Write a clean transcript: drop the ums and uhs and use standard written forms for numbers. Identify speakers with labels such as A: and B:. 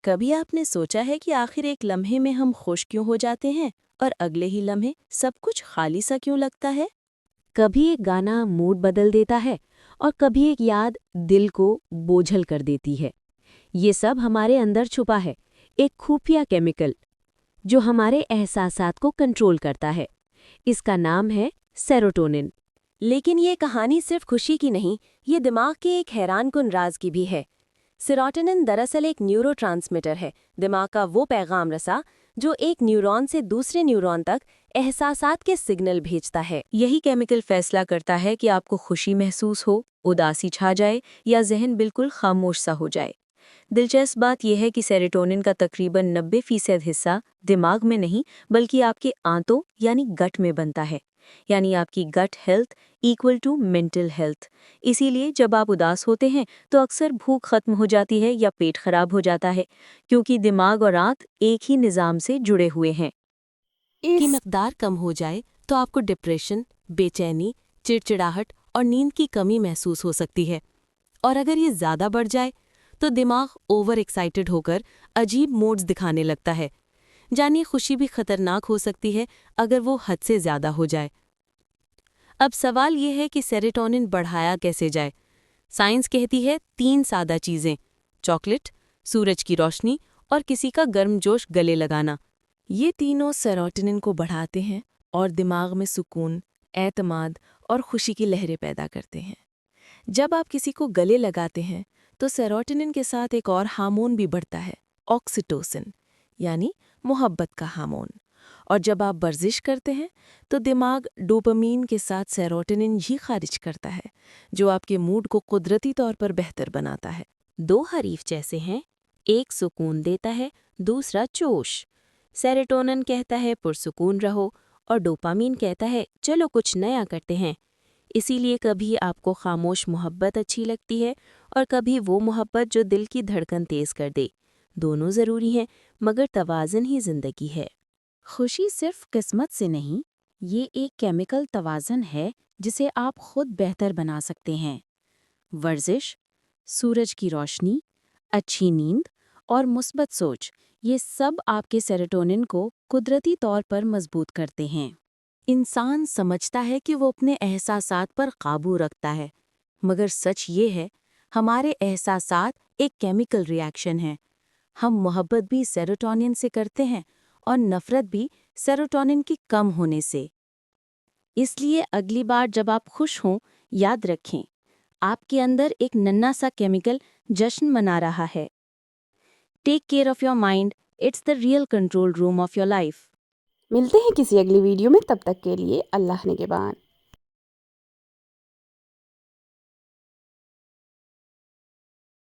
A: कभी आपने सोचा है कि आखिर एक लम्हे में हम खुश क्यों हो जाते हैं और अगले ही लम्हे सब कुछ खाली सा क्यों लगता है?
B: कभी एक गाना मूड बदल देता है और कभी एक याद दिल को बोझल कर देती है। ये सब हमारे अंदर छुपा है, एक खुफिया केमिकल जो हमारे एहसासात को कंट्रोल करता है। इसका नाम है सेरोटोनिन।
A: लेकिन ये कहानी सिर्फ खुशी की नहीं, ये दिमाग के एक हैरानकुन राज की भी है। सेरोटोनिन दरअसल एक न्यूरोट्रांसमीटर है, दिमाग का वो पैगाम रसा जो एक न्यूरॉन से दूसरे न्यूरॉन तक एहसासात के सिग्नल भेजता है। यही केमिकल फैसला करता है कि आपको खुशी महसूस हो, उदासी छा जाए या जहन बिल्कुल खामोश सा हो जाए। दिलचस्प बात यह है कि सेरोटोनिन का तकरीबन 90% हिस्सा दिमाग में नहीं बल्कि आपके आंतों यानी गट में बनता है। यानी आपकी gut health equal to mental health. इसीलिए जब आप उदास होते हैं तो अक्सर भूख खत्म हो जाती है या पेट खराब हो जाता है, क्योंकि दिमाग और आंत एक ही निज़ाम से जुड़े हुए हैं। की मकदार कम हो जाए तो आपको डिप्रेशन, बेचैनी, चिड़चिड़ाहट और नींद की कमी महसूस हो सकती है। और अगर ये ज़्यादा बढ़ जाए तो दिमाग ओवर एक्साइटेड होकर अजीब मोड्स दिखाने लगता है। जानिए, खुशी भी खतरनाक हो सकती है अगर वो हद से ज़्यादा हो जाए। अब सवाल ये है कि सेरोटोनिन बढ़ाया कैसे जाए। साइंस कहती है 3 सादा चीज़ें: चॉकलेट, सूरज की रोशनी और किसी का गर्मजोश गले लगाना। ये तीनों सेरोटोनिन को बढ़ाते हैं और दिमाग में सुकून, एतमाद और खुशी की लहरें पैदा करते हैं। जब आप किसी को गले लगाते हैं तो सेरोटोनिन के साथ एक और हार्मोन भी बढ़ता है, ऑक्सीटोसिन, यानी मोहब्बत का हार्मोन। और जब आप वर्जिश करते हैं तो दिमाग डोपामीन के साथ सेरोटोनिन ही खारिज करता है, जो आपके मूड को कुदरती तौर पर बेहतर बनाता है। 2 हरीफ जैसे हैं, एक सुकून देता है, दूसरा जोश। सेरोटोनिन कहता है पुरसुकून रहो और डोपामीन कहता है चलो कुछ नया करते हैं। इसीलिए कभी आपको खामोश मोहब्बत अच्छी लगती है और कभी वो मोहब्बत जो दिल की धड़कन तेज कर दे। दोनों ज़रूरी हैं, मगर तवाज़ुन ही ज़िंदगी है।
B: खुशी सिर्फ किस्मत से नहीं, ये एक केमिकल तवाज़ुन है जिसे आप खुद बेहतर बना सकते हैं। वर्जिश, सूरज की रोशनी, अच्छी नींद और मुस्बत सोच, ये सब आपके सेरोटोनिन को कुदरती तौर पर मजबूत करते हैं।
A: इंसान समझता है कि वो अपने एहसासात पर काबू रखता है, मगर सच ये है, हमारे एहसासात एक केमिकल रिएक्शन है। हम मोहब्बत भी सेरोटोनिन से करते हैं और नफ़रत भी सेरोटोनिन की कम होने से। इसलिए अगली बार जब आप खुश हों, याद रखें, आपके अंदर एक नन्हा सा केमिकल जश्न मना रहा है। Take care of your mind, it's the real control room of your life.
C: मिलते हैं किसी अगली वीडियो में, तब तक के लिए अल्लाह निगहबान।